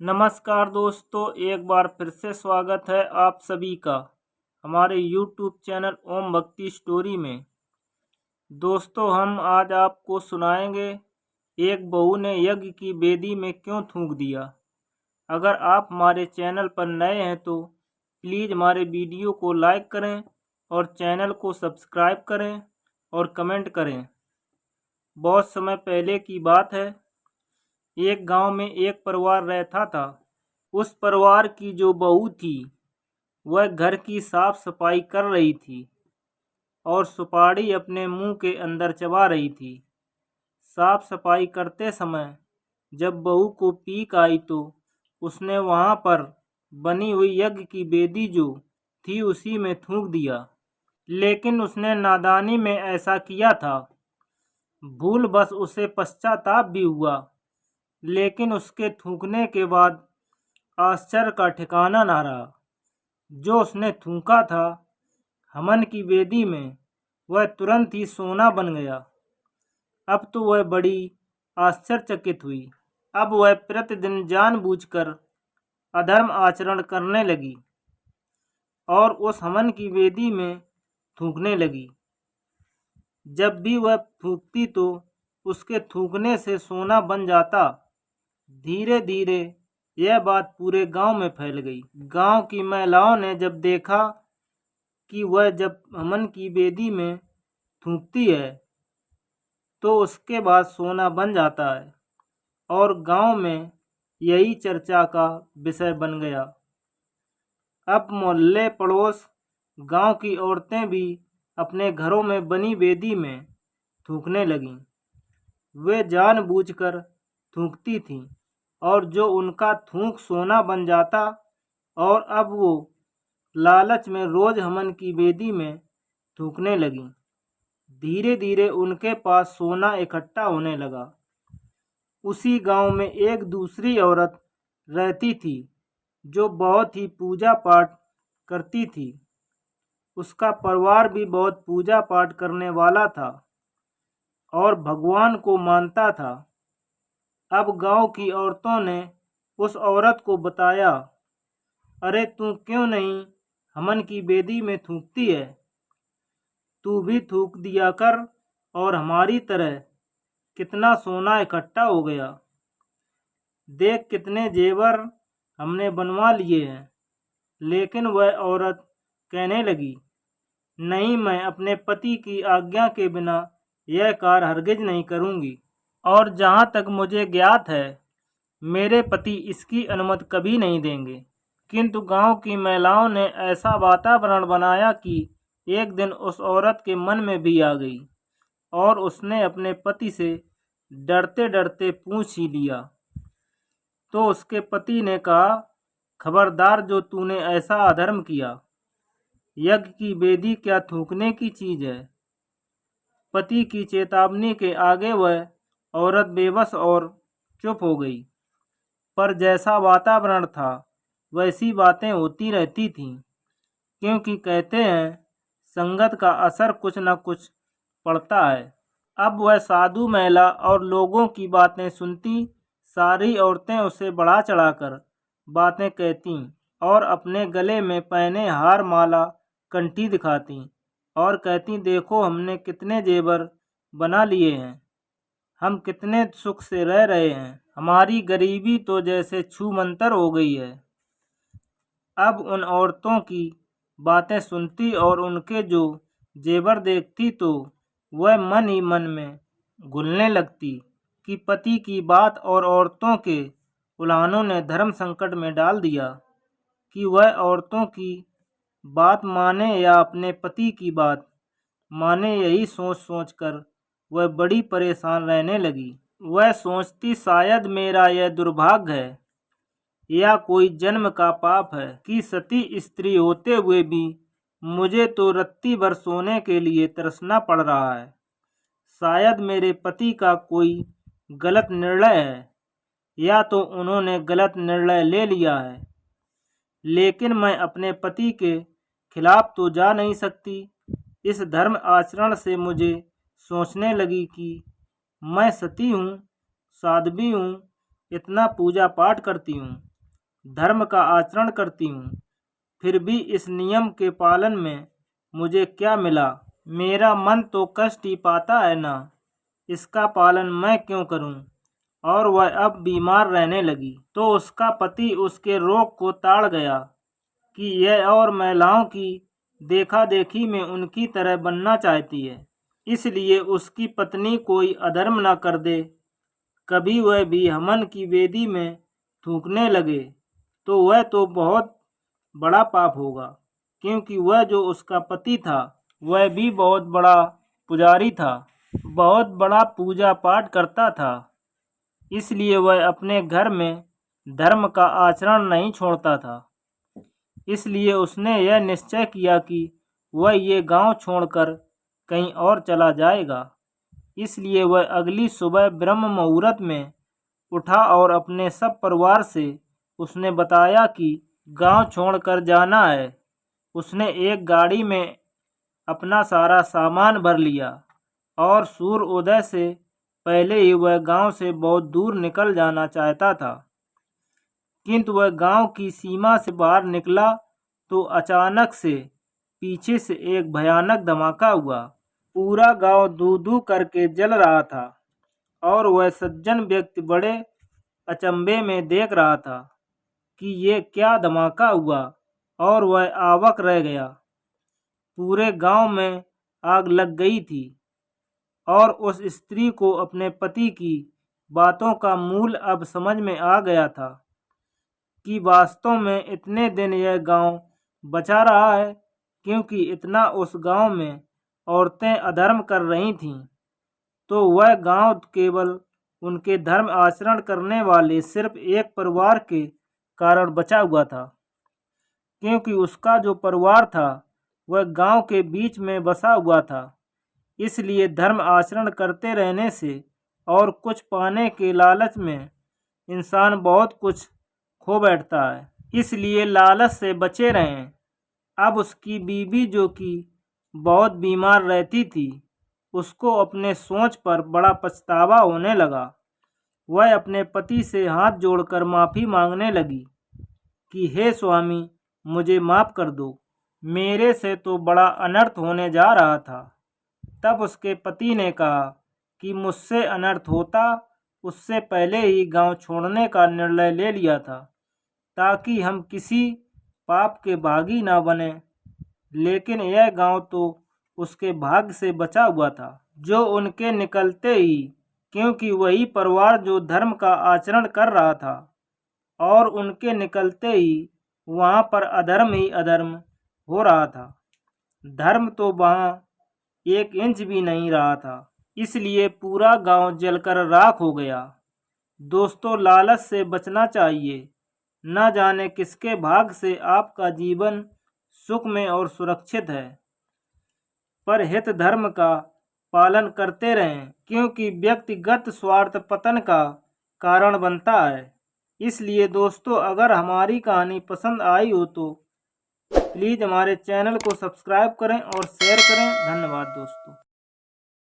नमस्कार दोस्तों, एक बार फिर से स्वागत है आप सभी का हमारे YouTube चैनल ओम भक्ति स्टोरी में। दोस्तों, हम आज आपको सुनाएंगे एक बहू ने यज्ञ की वेदी में क्यों थूक दिया। अगर आप हमारे चैनल पर नए हैं तो प्लीज़ हमारे वीडियो को लाइक करें और चैनल को सब्सक्राइब करें और कमेंट करें। बहुत समय पहले की बात है। एक गांव में एक परिवार रहता था। उस परिवार की जो बहू थी वह घर की साफ सफाई कर रही थी और सुपारी अपने मुंह के अंदर चबा रही थी। साफ सफाई करते समय जब बहू को पीक आई तो उसने वहां पर बनी हुई यज्ञ की वेदी जो थी उसी में थूक दिया। लेकिन उसने नादानी में ऐसा किया था। भूल बस उसे पश्चाताप भी हुआ, लेकिन उसके थूकने के बाद आश्चर्य का ठिकाना न रहा। जो उसने थूका था हवन की वेदी में, वह तुरंत ही सोना बन गया। अब तो वह बड़ी आश्चर्यचकित हुई। अब वह प्रतिदिन जानबूझकर अधर्म आचरण करने लगी और उस हवन की वेदी में थूकने लगी। जब भी वह थूकती तो उसके थूकने से सोना बन जाता। धीरे धीरे यह बात पूरे गांव में फैल गई। गांव की महिलाओं ने जब देखा कि वह जब हवन की वेदी में थूकती है तो उसके बाद सोना बन जाता है, और गांव में यही चर्चा का विषय बन गया। अब मोहल्ले पड़ोस गांव की औरतें भी अपने घरों में बनी वेदी में थूकने लगीं। वे जानबूझकर थूकती थीं और जो उनका थूक सोना बन जाता, और अब वो लालच में रोज हवन की वेदी में थूकने लगी। धीरे धीरे उनके पास सोना इकट्ठा होने लगा। उसी गांव में एक दूसरी औरत रहती थी जो बहुत ही पूजा पाठ करती थी। उसका परिवार भी बहुत पूजा पाठ करने वाला था और भगवान को मानता था। अब गांव की औरतों ने उस औरत को बताया, अरे तू क्यों नहीं हवन की वेदी में थूकती है? तू भी थूक दिया कर और हमारी तरह कितना सोना इकट्ठा हो गया। देख कितने जेवर हमने बनवा लिए हैं। लेकिन वह औरत कहने लगी, नहीं, मैं अपने पति की आज्ञा के बिना यह कार्य हरगिज नहीं करूंगी, और जहाँ तक मुझे ज्ञात है मेरे पति इसकी अनुमति कभी नहीं देंगे। किंतु गांव की महिलाओं ने ऐसा वातावरण बनाया कि एक दिन उस औरत के मन में भी आ गई और उसने अपने पति से डरते डरते पूछ ही लिया। तो उसके पति ने कहा, खबरदार, जो तूने ऐसा अधर्म किया। यज्ञ की वेदी क्या थूकने की चीज है? पति की चेतावनी के आगे वह औरत बेबस और चुप हो गई। पर जैसा वातावरण था वैसी बातें होती रहती थीं, क्योंकि कहते हैं संगत का असर कुछ न कुछ पड़ता है। अब वह साधु महिला और लोगों की बातें सुनती। सारी औरतें उसे बढ़ा चढ़ाकर बातें कहती और अपने गले में पहने हार माला कंठी दिखाती और कहती, देखो हमने कितने जेवर बना लिए हैं, हम कितने सुख से रह रहे हैं, हमारी गरीबी तो जैसे छूमंतर हो गई है। अब उन औरतों की बातें सुनती और उनके जो जेवर देखती तो वह मन ही मन में घुलने लगती कि पति की बात और औरतों के उल्हानों ने धर्म संकट में डाल दिया। कि वह औरतों की बात माने या अपने पति की बात माने, यही सोच सोच कर वह बड़ी परेशान रहने लगी। वह सोचती, शायद मेरा यह दुर्भाग्य है या कोई जन्म का पाप है कि सती स्त्री होते हुए भी मुझे तो रत्ती भर सोने के लिए तरसना पड़ रहा है। शायद मेरे पति का कोई गलत निर्णय है या तो उन्होंने गलत निर्णय ले लिया है। लेकिन मैं अपने पति के खिलाफ तो जा नहीं सकती। इस धर्म आचरण से मुझे सोचने लगी कि मैं सती हूँ, साध्वी हूँ, इतना पूजा पाठ करती हूँ, धर्म का आचरण करती हूँ, फिर भी इस नियम के पालन में मुझे क्या मिला? मेरा मन तो कष्ट ही पाता है ना, इसका पालन मैं क्यों करूं? और वह अब बीमार रहने लगी तो उसका पति उसके रोग को ताड़ गया कि यह और महिलाओं की देखा देखी में उनकी तरह बनना चाहती है, इसलिए उसकी पत्नी कोई अधर्म न कर दे। कभी वह भी हमन की वेदी में थूकने लगे तो वह तो बहुत बड़ा पाप होगा, क्योंकि वह जो उसका पति था वह भी बहुत बड़ा पुजारी था, बहुत बड़ा पूजा पाठ करता था, इसलिए वह अपने घर में धर्म का आचरण नहीं छोड़ता था। इसलिए उसने यह निश्चय किया कि वह ये गांव छोड़कर कहीं और चला जाएगा। इसलिए वह अगली सुबह ब्रह्म मुहूर्त में उठा और अपने सब परिवार से उसने बताया कि गांव छोड़कर जाना है। उसने एक गाड़ी में अपना सारा सामान भर लिया और सूर्य उदय से पहले ही वह गांव से बहुत दूर निकल जाना चाहता था। किंतु वह गांव की सीमा से बाहर निकला तो अचानक से पीछे से एक भयानक धमाका हुआ। पूरा गांव दू दू करके जल रहा था और वह सज्जन व्यक्ति बड़े अचंभे में देख रहा था कि ये क्या धमाका हुआ, और वह आवाक रह गया। पूरे गांव में आग लग गई थी और उस स्त्री को अपने पति की बातों का मूल अब समझ में आ गया था कि वास्तव में इतने दिन यह गांव बचा रहा है क्योंकि इतना उस गांव में औरतें अधर्म कर रही थीं, तो वह गांव केवल उनके धर्म आचरण करने वाले सिर्फ एक परिवार के कारण बचा हुआ था, क्योंकि उसका जो परिवार था वह गांव के बीच में बसा हुआ था। इसलिए धर्म आचरण करते रहने से और कुछ पाने के लालच में इंसान बहुत कुछ खो बैठता है, इसलिए लालच से बचे रहें। अब उसकी बीवी जो कि बहुत बीमार रहती थी, उसको अपने सोच पर बड़ा पछतावा होने लगा। वह अपने पति से हाथ जोड़कर माफ़ी मांगने लगी कि हे स्वामी, मुझे माफ़ कर दो, मेरे से तो बड़ा अनर्थ होने जा रहा था। तब उसके पति ने कहा कि मुझसे अनर्थ होता उससे पहले ही गांव छोड़ने का निर्णय ले लिया था, ताकि हम किसी पाप के भागी ना बने। लेकिन यह गांव तो उसके भाग्य से बचा हुआ था, जो उनके निकलते ही, क्योंकि वही परिवार जो धर्म का आचरण कर रहा था, और उनके निकलते ही वहाँ पर अधर्म ही अधर्म हो रहा था। धर्म तो वहाँ एक इंच भी नहीं रहा था, इसलिए पूरा गांव जलकर राख हो गया। दोस्तों, लालच से बचना चाहिए। न जाने किसके भाग से आपका जीवन सुख में और सुरक्षित है, पर हित धर्म का पालन करते रहें, क्योंकि व्यक्तिगत स्वार्थ पतन का कारण बनता है। इसलिए दोस्तों, अगर हमारी कहानी पसंद आई हो तो प्लीज़ हमारे चैनल को सब्सक्राइब करें और शेयर करें। धन्यवाद दोस्तों।